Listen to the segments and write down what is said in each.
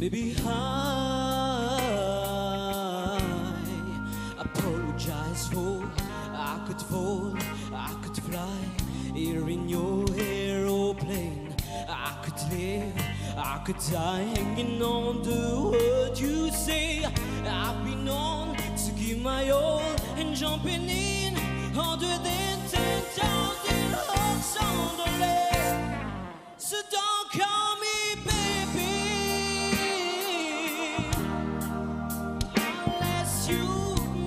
Maybe I apologize for I could fall, I could fly here in your aeroplane. I could live, I could die hanging on to what you say. I've been on to give my all and jumping in harder than 10,000 hooks on the leg. So don't call me baby unless you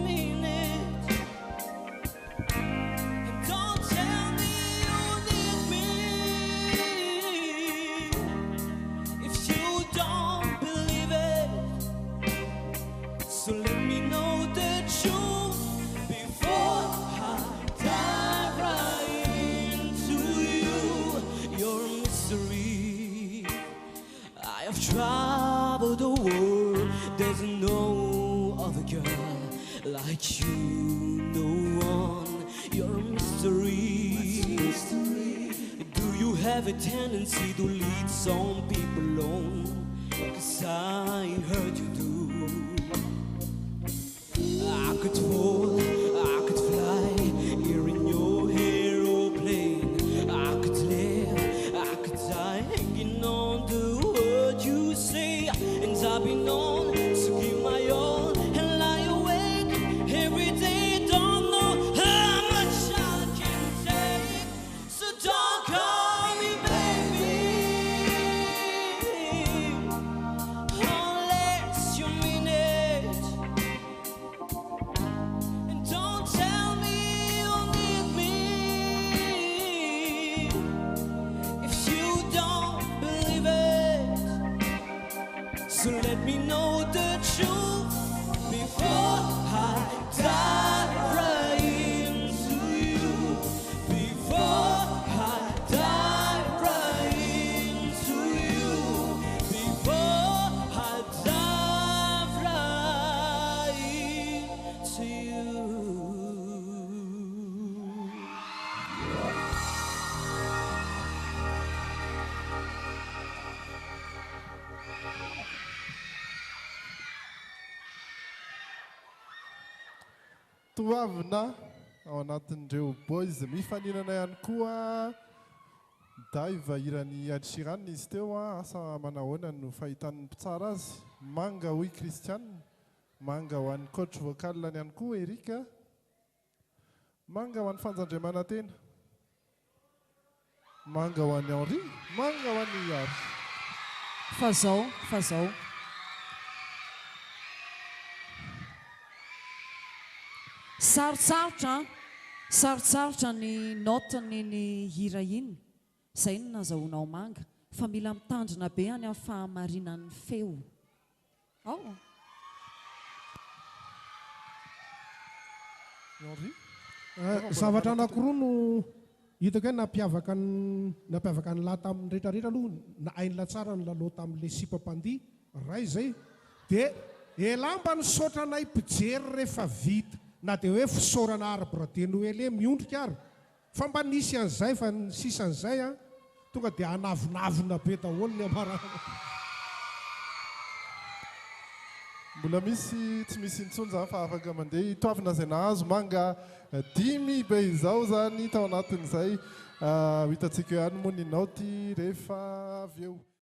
mean it, and don't tell me you need me if you don't believe it. So let me know the truth before I dive right into you. You're a mystery. I have traveled the world. There's no other girl like you. No one. You're a mystery. Do you have a tendency to lead some people on? 'Cause I heard you do. I could fall, I could fly here in your aeroplane. I could live, I could die hanging on to what you say. And I've been on to give my all and lie awake every day. Don't know how much I can take. So don't call me baby unless you mean it. And don't tell me you need me if you don't believe it. So let me know the truth before I dive right into you. Before I dive right into you. Before I dive right into you. Toavina ao anatin'ireo boys mifaninana ihany koa Daiva irany Ed Sheeran izy teo asa manahoana no fahitan'ny mpitsara azy. Manga hoy Christian, manga ho an'ny coach vocal ihany koa Erika, manga ho an'ny fanjandriamanantena, manga ho an'ny Henri, manga ho an'ny Yari. Fa zao sarotsarotra ny notany ny hira iny, izay no nazahoanao manga, fa mila mitandrina be any amin'ny fahamarinan'ny feo. Henri? Zavatra anankiroa no hitako hoe nampiavaka ny lahy tamin'ny rehetrarehetra aloha, na hain'la tsara ny lalao tamin'ilay sipampandihy ray izay, dia elamba ny saotranay mpijery rehefa vita. Na dia hoe fisaorana arbre-de Noël miondrika ary, fa mba nisy an'izay fa ny sisa an'izay tonga dia anavinavina be daholo ny amarana. Mbola misy tsy misy intsony zany fa afaka mandeha itoavina izay nahazo manga 10 be izao zany tao anatin'izay hitantsika ihany moa ny naoty rehefa avy eo.